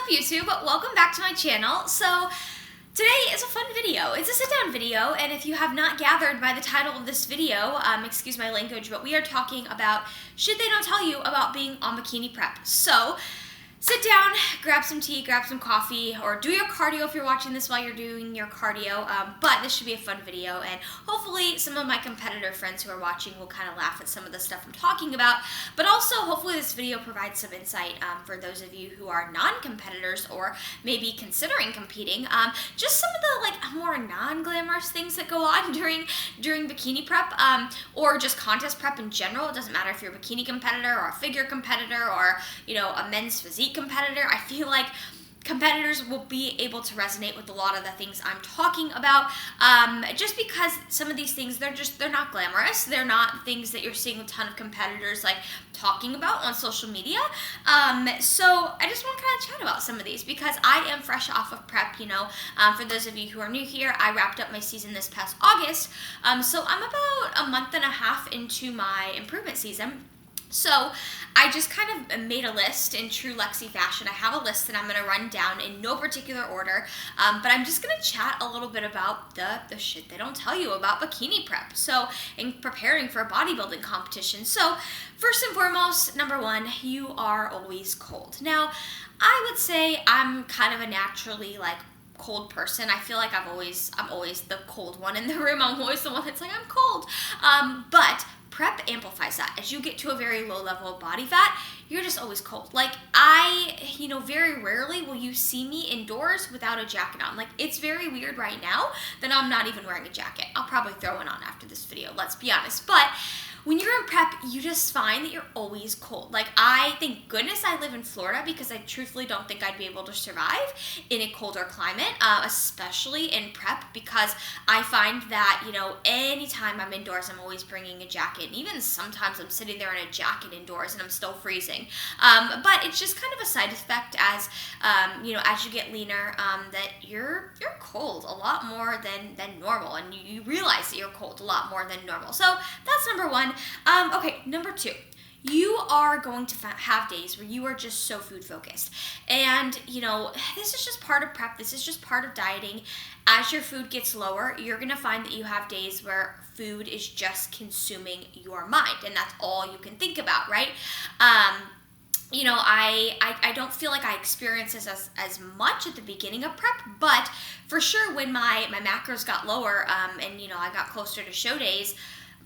up, YouTube? Welcome back to my channel. So today is a fun video. It's a sit-down video, and if you have not gathered by the title of this video, excuse my language, but we are talking about shit they don't tell you about being on bikini prep. So sit down, grab some tea, grab some coffee, or do your cardio if you're watching this while you're doing your cardio, but this should be a fun video, and hopefully some of my competitor friends who are watching will kind of laugh at some of the stuff I'm talking about, but also hopefully this video provides some insight for those of you who are non-competitors or maybe considering competing, just some of the more non-glamorous things that go on during bikini prep, or just contest prep in general. It doesn't matter if you're a bikini competitor or a figure competitor or, you know, a men's physique competitor. I feel like competitors will be able to resonate with a lot of the things I'm talking about, just because some of these things, they're not glamorous. They're not things that you're seeing a ton of competitors like talking about on social media. So I just want to kind of chat about some of these because I am fresh off of prep, you know. For those of you who are new here, I wrapped up my season this past August, so I'm about a month and a half into my improvement season. So I just kind of made a list in true Lexi fashion. I have a list that I'm going to run down in no particular order, but I'm just going to chat a little bit about the shit they don't tell you about bikini prep. So in preparing for a bodybuilding competition. So first and foremost, number one, you are always cold. Now, I would say I'm kind of a naturally cold person. I feel like I'm always the cold one in the room. I'm always the one that's like, I'm cold. But prep amplifies that. As you get to a very low level of body fat, you're just always cold. Very rarely will you see me indoors without a jacket on. It's very weird right now that I'm not even wearing a jacket. I'll probably throw one on after this video, let's be honest. But when you're in prep, you just find that you're always cold. I thank goodness I live in Florida because I truthfully don't think I'd be able to survive in a colder climate, especially in prep, because I find that, anytime I'm indoors, I'm always bringing a jacket. And even sometimes I'm sitting there in a jacket indoors and I'm still freezing. But it's just kind of a side effect as you get leaner, that you're cold a lot more than normal. And you realize that you're cold a lot more than normal. So that's number one. Okay, number two, you are going to have days where you are just so food focused. And, this is just part of prep. This is just part of dieting. As your food gets lower, you're going to find that you have days where food is just consuming your mind. And that's all you can think about, right? I don't feel like I experienced this as much at the beginning of prep, but for sure when my macros got lower, and, I got closer to show days,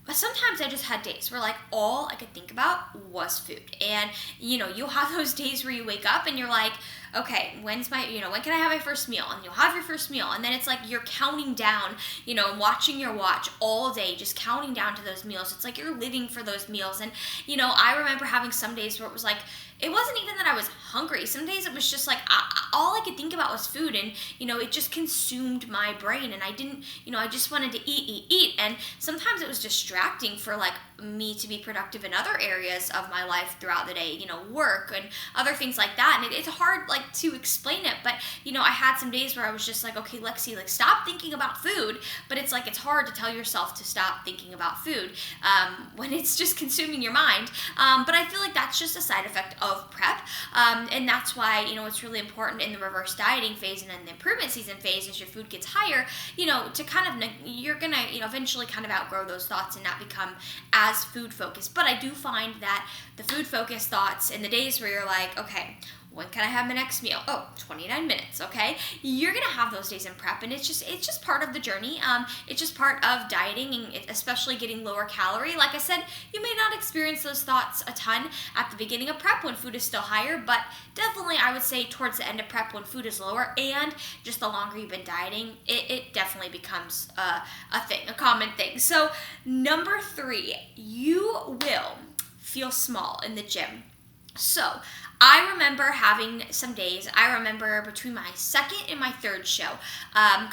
but sometimes I just had days where all I could think about was food. And, you'll have those days where you wake up and you're like, okay, when can I have my first meal? And you'll have your first meal. And then it's like you're counting down, watching your watch all day, just counting down to those meals. It's like you're living for those meals. And, I remember having some days where it was like, it wasn't even that I was hungry. Some days it was just all I could think about was food, and, it just consumed my brain, and I didn't, I just wanted to eat, and sometimes it was distracting for, me to be productive in other areas of my life throughout the day, work and other things like that, and it's hard, to explain it, but, I had some days where I was just like, okay, Lexi, stop thinking about food, but it's it's hard to tell yourself to stop thinking about food, when it's just consuming your mind, but I feel like that's just a side effect of prep, and that's why, it's really important in the reverse dieting phase and in the improvement season phase as your food gets higher, to kind of, you're gonna, eventually kind of outgrow those thoughts and not become as food focused. But I do find that the food focused thoughts in the days where you're like, okay, when can I have my next meal? Oh, 29 minutes, okay? You're gonna have those days in prep, and it's just part of the journey. It's just part of dieting, and especially getting lower calorie. Like I said, you may not experience those thoughts a ton at the beginning of prep when food is still higher, but definitely I would say towards the end of prep when food is lower, and just the longer you've been dieting, it definitely becomes a common thing. So number three, you will feel small in the gym. So I remember having some days, I remember between my second and my third show,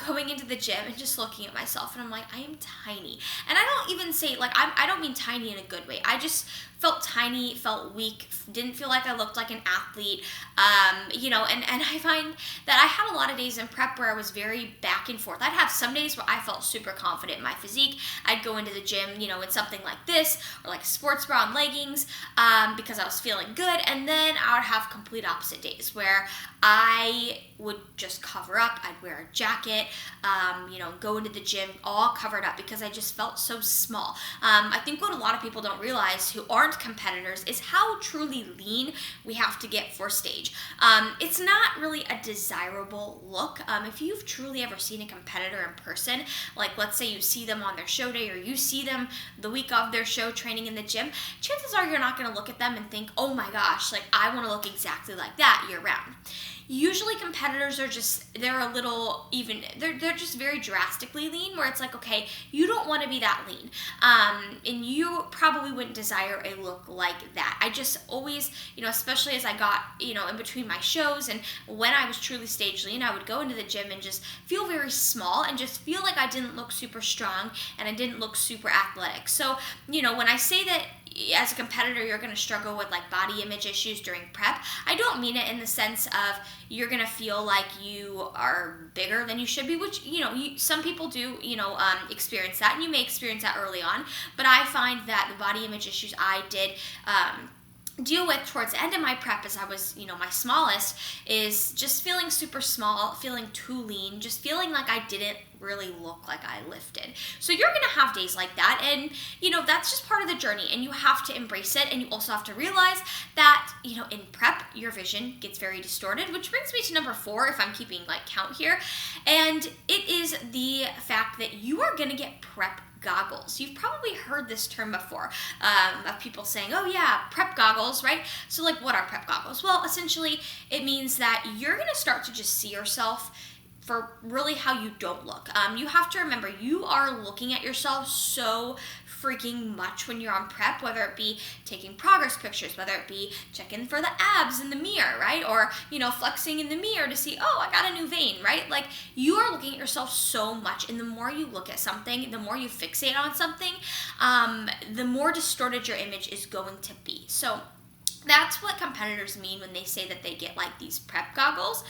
going into the gym and just looking at myself, and I'm like, I am tiny. And I don't even say, I don't mean tiny in a good way. I just felt tiny, felt weak, didn't feel like I looked like an athlete, and I find that I had a lot of days in prep where I was very back and forth. I'd have some days where I felt super confident in my physique. I'd go into the gym, in something like this, or like a sports bra and leggings, because I was feeling good, and then I would have complete opposite days where I would just cover up. I'd wear a jacket, go into the gym all covered up because I just felt so small. I think what a lot of people don't realize who aren't competitors is how truly lean we have to get for stage. It's not really a desirable look. If you've truly ever seen a competitor in person, like let's say you see them on their show day or you see them the week of their show training in the gym, chances are you're not going to look at them and think, oh my gosh, like I want to look exactly like that year round. Usually competitors are they're a little they're just very drastically lean, where it's like, okay, you don't want to be that lean. And you probably wouldn't desire a look like that. I just always, especially as I got, in between my shows and when I was truly stage lean, I would go into the gym and just feel very small and just feel like I didn't look super strong and I didn't look super athletic. So, when I say that as a competitor, you're going to struggle with like body image issues during prep, I don't mean it in the sense of you're going to feel like you are bigger than you should be, which, some people do, experience that, and you may experience that early on. But I find that the body image issues I did deal with towards the end of my prep as I was, my smallest, is just feeling super small, feeling too lean, just feeling like I didn't really look like I lifted. So you're going to have days like that, and that's just part of the journey, and you have to embrace it. And you also have to realize that in prep your vision gets very distorted, which brings me to number 4 if I'm keeping like count here, and it is the fact that you are going to get prep goggles. You've probably heard this term before, of people saying, oh yeah, prep goggles, right? So like, what are prep goggles? Well, essentially it means that you're going to start to just see yourself for really how you don't look. You have to remember, you are looking at yourself so freaking much when you're on prep, whether it be taking progress pictures, whether it be checking for the abs in the mirror, right? Or, flexing in the mirror to see, oh, I got a new vein, right? Like, you are looking at yourself so much, and the more you look at something, the more you fixate on something, the more distorted your image is going to be. So that's what competitors mean when they say that they get like these prep goggles.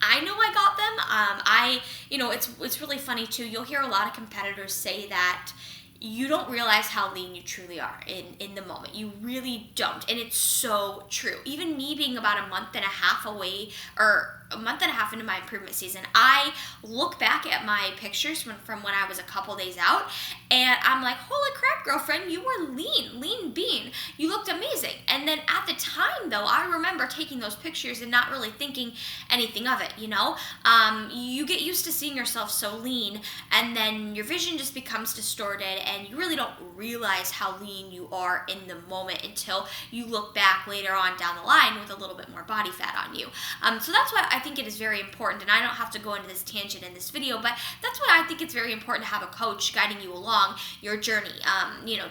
I know I got them. It's really funny too. You'll hear a lot of competitors say that you don't realize how lean you truly are in the moment. You really don't. And it's so true. Even me being about a month and a half away, or a month and a half into my improvement season, I look back at my pictures from when I was a couple days out, and I'm like, holy crap, girlfriend, you were lean bean. You looked amazing. And then at the time, though, I remember taking those pictures and not really thinking anything of it, You get used to seeing yourself so lean, and then your vision just becomes distorted, and you really don't realize how lean you are in the moment until you look back later on down the line with a little bit more body fat on you. So that's why I think it is very important, and I don't have to go into this tangent in this video, but that's why I think it's very important to have a coach guiding you along your journey,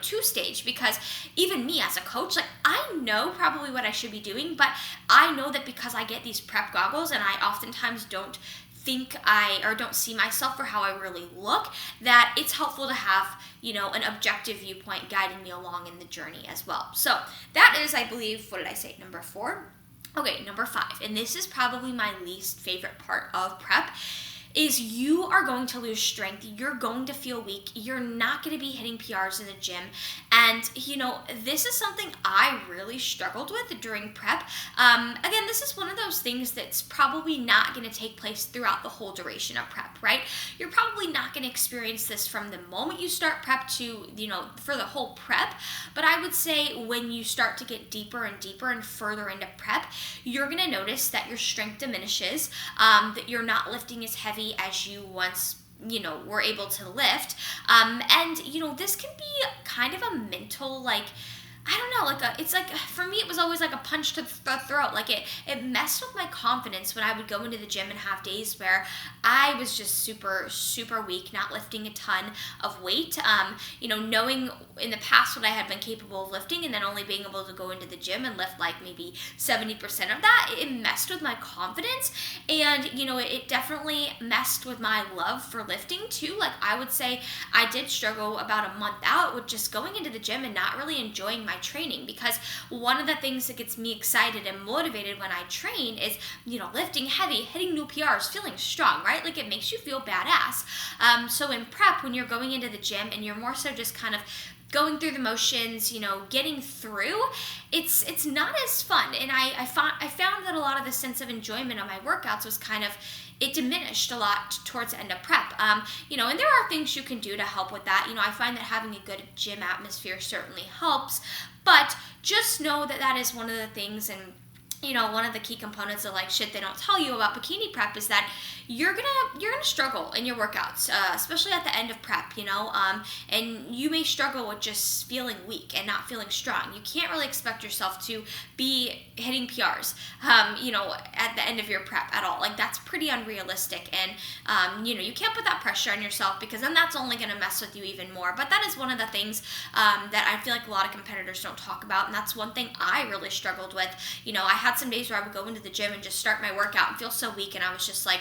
to stage, because even me as a coach, like, I know probably what I should be doing, but I know that because I get these prep goggles and I oftentimes don't don't see myself for how I really look, that it's helpful to have, an objective viewpoint guiding me along in the journey as well. So that is, I believe, what did I say, number 4? Okay, number 5, and this is probably my least favorite part of prep, is you are going to lose strength. You're going to feel weak. You're not going to be hitting PRs in the gym. And, this is something I really struggled with during prep. Again, this is one of those things that's probably not going to take place throughout the whole duration of prep, right? You're probably not going to experience this from the moment you start prep to, for the whole prep. But I would say when you start to get deeper and deeper and further into prep, you're going to notice that your strength diminishes, that you're not lifting as heavy as you once were able to lift, and this can be kind of a mental, like, I don't know, it's like, for me, it was always like a punch to the throat. Like, it messed with my confidence when I would go into the gym and have days where I was just super, super weak, not lifting a ton of weight. Knowing in the past what I had been capable of lifting, and then only being able to go into the gym and lift like maybe 70% of that, it messed with my confidence. And, it definitely messed with my love for lifting too. Like, I would say I did struggle about a month out with just going into the gym and not really enjoying my training, because one of the things that gets me excited and motivated when I train is, lifting heavy, hitting new PRs, feeling strong, right? Like, it makes you feel badass. So in prep, when you're going into the gym and you're more so just kind of going through the motions, getting through, it's not as fun. And I found that a lot of the sense of enjoyment of my workouts was kind of, it diminished a lot towards the end of prep. And there are things you can do to help with that. I find that having a good gym atmosphere certainly helps, but just know that that is one of the things. And one of the key components of like shit they don't tell you about bikini prep is that you're gonna struggle in your workouts, especially at the end of prep, and you may struggle with just feeling weak and not feeling strong. You can't really expect yourself to be hitting PRs, at the end of your prep at all. Like, that's pretty unrealistic, and you can't put that pressure on yourself, because then that's only gonna mess with you even more. But that is one of the things that I feel like a lot of competitors don't talk about, and that's one thing I really struggled with. I had some days where I would go into the gym and just start my workout and feel so weak, and I was just like,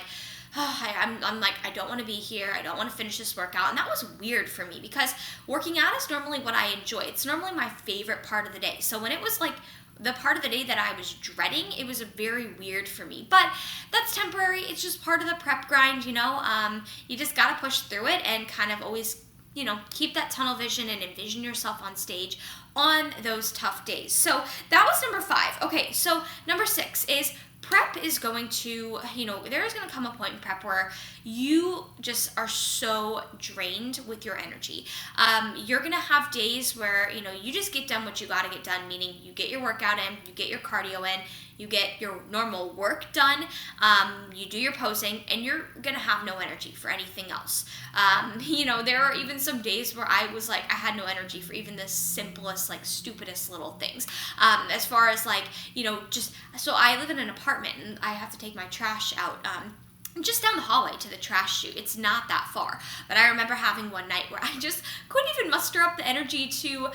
I'm like, I don't want to be here. I don't want to finish this workout. And that was weird for me, because working out is normally what I enjoy. It's normally my favorite part of the day. So when it was like the part of the day that I was dreading, it was very weird for me. But that's temporary. It's just part of the prep grind, you just got to push through it and kind of always, keep that tunnel vision and envision yourself on stage on those tough days. So that was number 5. Okay, so number 6 is prep is going to, there is going to come a point in prep where you just are so drained with your energy. You're going to have days where, you just get done what you got to get done, meaning you get your workout in, you get your cardio in, you get your normal work done, you do your posing, and you're going to have no energy for anything else. There are even some days where I was like, I had no energy for even the simplest, like, stupidest little things. As far as like, so I live in an apartment and I have to take my trash out, just down the hallway to the trash chute. It's not that far. But I remember having one night where I just couldn't even muster up the energy to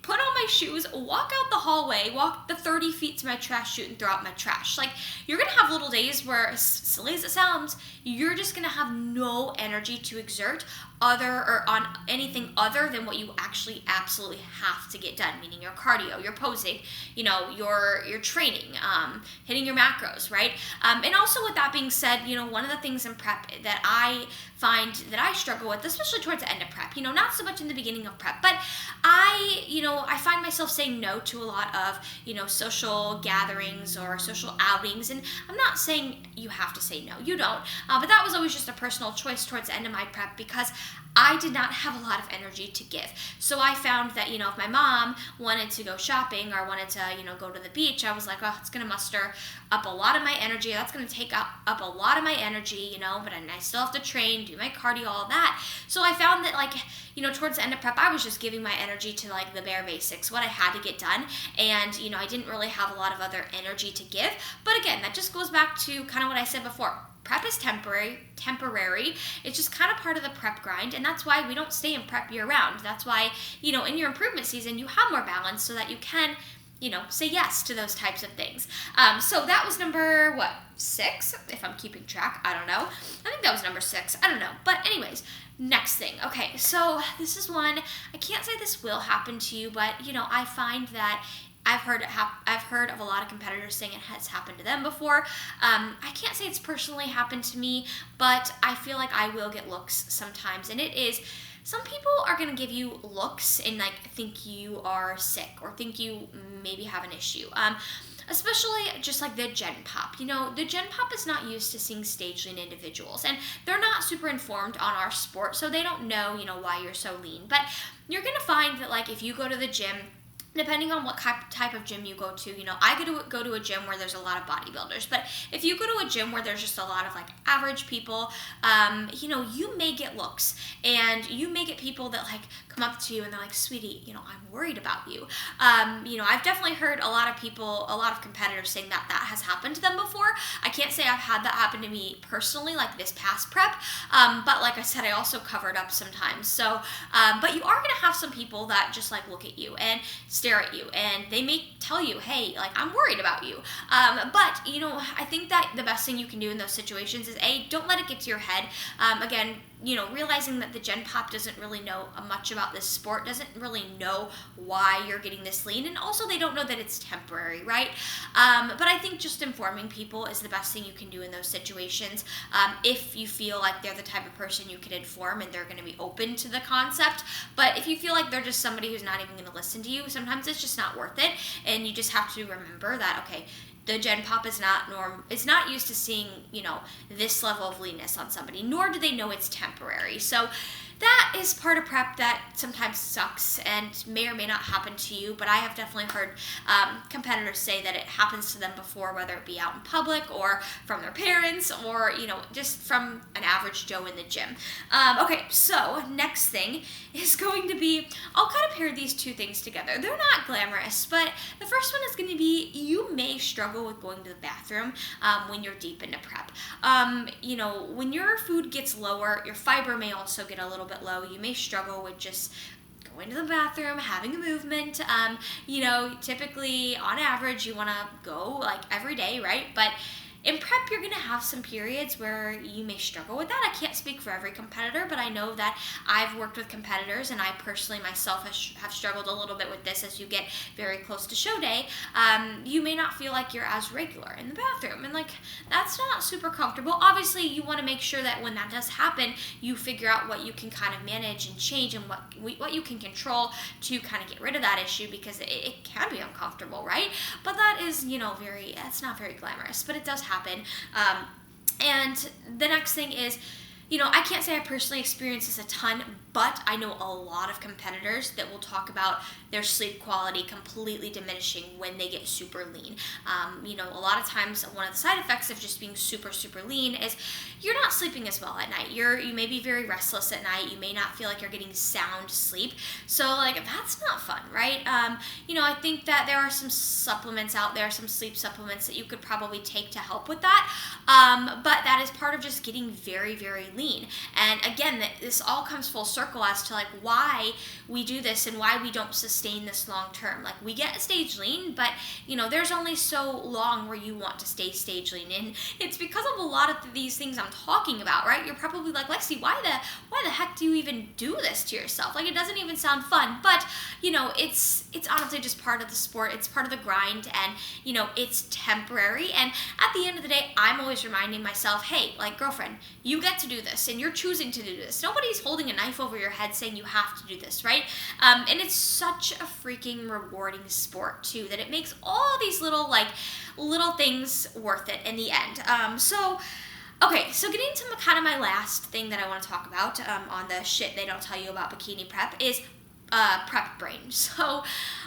put on my shoes, walk out the hallway, walk the 30 feet to my trash chute, and throw out my trash. Like, you're going to have little days where, as silly as it sounds, you're just going to have no energy to exert on anything other than what you actually absolutely have to get done, meaning your cardio, your posing, your training, hitting your macros, right? And also, with that being said, one of the things in prep that I find that I struggle with, especially towards the end of prep, not so much in the beginning of prep, but I find myself saying no to a lot of, social gatherings or social outings. And I'm not saying you have to say no, you don't, but that was always just a personal choice towards the end of my prep, because I did not have a lot of energy to give. So I found that, if my mom wanted to go shopping or wanted to, go to the beach, I was like, oh, it's going to muster up a lot of my energy. That's going to take up a lot of my energy, but I still have to train, do my cardio, all that. So I found that, like, towards the end of prep, I was just giving my energy to, like, the bare basics, what I had to get done. And, I didn't really have a lot of other energy to give. But again, that just goes back to kind of what I said before. Prep is temporary. It's just kind of part of the prep grind, and that's why we don't stay in prep year round. That's why, in your improvement season, you have more balance so that you can, say yes to those types of things. So that was number, 6? If I'm keeping track, I don't know. I think that was number 6. I don't know. But anyways, next thing. Okay, so this is one, I can't say this will happen to you, but, I find that I've heard of a lot of competitors saying it has happened to them before. I can't say it's personally happened to me, but I feel like I will get looks sometimes, and it is, some people are going to give you looks and, like, think you are sick or think you maybe have an issue. Especially just like the Gen Pop. The Gen Pop is not used to seeing stage lean individuals, and they're not super informed on our sport, so they don't know, why you're so lean. But you're going to find that, like, if you go to the gym, depending on what type of gym you go to, I go to a gym where there's a lot of bodybuilders. But if you go to a gym where there's just a lot of like average people, you may get looks, and you may get people that like come up to you and they're like, sweetie, I'm worried about you. I've definitely heard a lot of competitors saying that has happened to them before. I can't say I've had that happen to me personally, like this past prep. But like I said, I also covered up sometimes. So, but you are going to have some people that just like look at you and stare at you, and they may tell you, hey, like, I'm worried about you. But I think that the best thing you can do in those situations is don't let it get to your head. Again, realizing that the Gen Pop doesn't really know much about this sport, doesn't really know why you're getting this lean, and also they don't know that it's temporary, right? But I think just informing people is the best thing you can do in those situations. If you feel like they're the type of person you can inform and they're going to be open to the concept. But if you feel like they're just somebody who's not even going to listen to you, sometimes it's just not worth it, and you just have to remember that, okay, the Gen Pop is not used to seeing, this level of leanness on somebody, nor do they know it's temporary. So that is part of prep that sometimes sucks and may or may not happen to you, but I have definitely heard competitors say that it happens to them before, whether it be out in public or from their parents or, just from an average Joe in the gym. Okay, so next thing is going to be, I'll kind of pair these two things together. They're not glamorous, but the first one is going to be, you may struggle with going to the bathroom when you're deep into prep. When your food gets lower, your fiber may also get a little bit low. You may struggle with just going to the bathroom, having a movement. Typically on average you want to go like every day, right? But in prep, you're going to have some periods where you may struggle with that. I can't speak for every competitor, but I know that I've worked with competitors, and I personally myself have struggled a little bit with this as you get very close to show day. You may not feel like you're as regular in the bathroom, and like that's not super comfortable. Obviously, you want to make sure that when that does happen, you figure out what you can kind of manage and change, and what you can control to kind of get rid of that issue, because it can be uncomfortable, right? But that is, it's not very glamorous, but it does happen. And the next thing is, I can't say I personally experience this a ton, but I know a lot of competitors that will talk about their sleep quality completely diminishing when they get super lean. A lot of times one of the side effects of just being super, super lean is you're not sleeping as well at night. You may be very restless at night. You may not feel like you're getting sound sleep. So like that's not fun, right? I think that there are some supplements out there, some sleep supplements that you could probably take to help with that. But that is part of just getting very, very lean. And again, this all comes full circle as to like why we do this and why we don't sustain this long term. Like we get stage lean, but there's only so long where you want to stay stage lean, and it's because of a lot of these things I'm talking about, right? You're probably like, Lexi, why the heck do you even do this to yourself? Like it doesn't even sound fun, but it's honestly just part of the sport. It's part of the grind, and it's temporary. And at the end of the day, I'm always reminding myself, hey, like girlfriend, you get to do this, and you're choosing to do this. Nobody's holding a knife over your head saying you have to do this, right? And it's such a freaking rewarding sport too, that it makes all these little things worth it in the end. Okay, so getting to kind of my last thing that I want to talk about on the shit they don't tell you about bikini prep is prep brain. So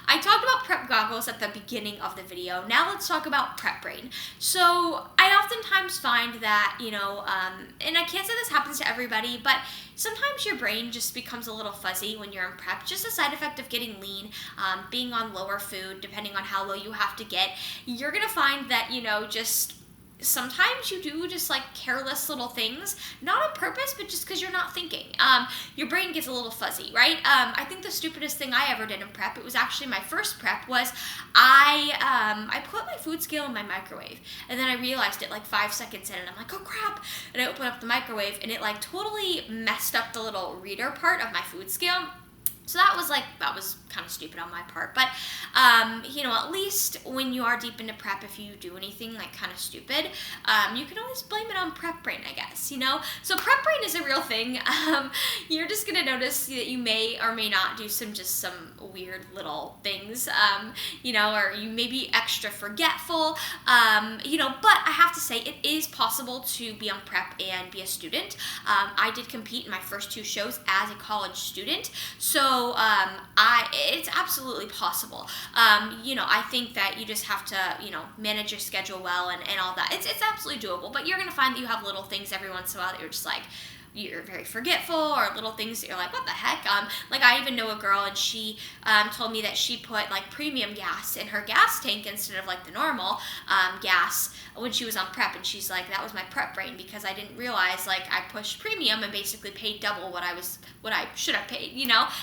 I talked about prep goggles at the beginning of the video. Now let's talk about prep brain. So I oftentimes find that, and I can't say this happens to everybody, but sometimes your brain just becomes a little fuzzy when you're in prep. Just a side effect of getting lean, being on lower food, depending on how low you have to get. You're going to find that, just sometimes you do just like careless little things, not on purpose, but just because you're not thinking. Your brain gets a little fuzzy, right? I think the stupidest thing I ever did in prep, it was actually my first prep, was I put my food scale in my microwave, and then I realized it like 5 seconds in, and I'm like, oh crap, and I opened up the microwave, and it like totally messed up the little reader part of my food scale. So that was kind of stupid on my part. But, at least when you are deep into prep, if you do anything like kind of stupid, you can always blame it on prep brain, I guess, So prep brain is a real thing. You're just going to notice that you may or may not do some weird little things, or you may be extra forgetful, but I have to say it is possible to be on prep and be a student. I did compete in my first 2 shows as a college student. So So it's absolutely possible. I think that you just have to, manage your schedule well and all that. It's absolutely doable, but you're going to find that you have little things every once in a while that you're just like, you're very forgetful, or little things that you're like, what the heck? Like I even know a girl, and she told me that she put like premium gas in her gas tank instead of like the normal gas when she was on prep, and she's like, that was my prep brain, because I didn't realize like I pushed premium and basically paid double what I should have paid,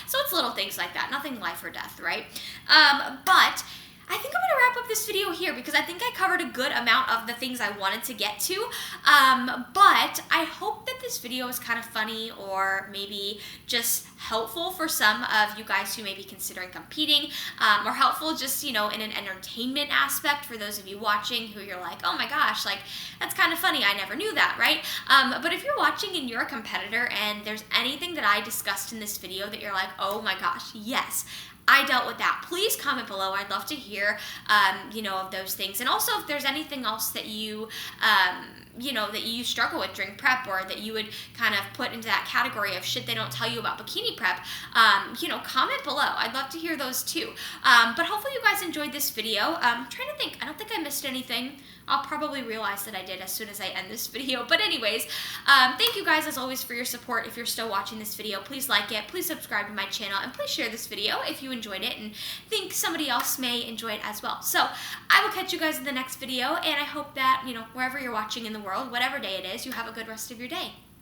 So it's little things like that, nothing life or death, right? But I think I'm going to wrap up this video here, because I think I covered a good amount of the things I wanted to get to, but I hope that this video is kind of funny, or maybe just helpful for some of you guys who may be considering competing, or helpful just, in an entertainment aspect for those of you watching who you're like, oh my gosh, like, that's kind of funny, I never knew that, right? But if you're watching and you're a competitor and there's anything that I discussed in this video that you're like, oh my gosh, yes, I dealt with that, please comment below. I'd love to hear, of those things. And also, if there's anything else that you, that you struggle with during prep, or that you would kind of put into that category of shit they don't tell you about bikini prep, comment below. I'd love to hear those too. But hopefully you guys enjoyed this video. I'm trying to think. I don't think I missed anything. I'll probably realize that I did as soon as I end this video. But anyways, thank you guys as always for your support. If you're still watching this video, please like it, please subscribe to my channel, and please share this video if you enjoyed it and think somebody else may enjoy it as well. So I will catch you guys in the next video, and I hope that, wherever you're watching in the world, whatever day it is, you have a good rest of your day.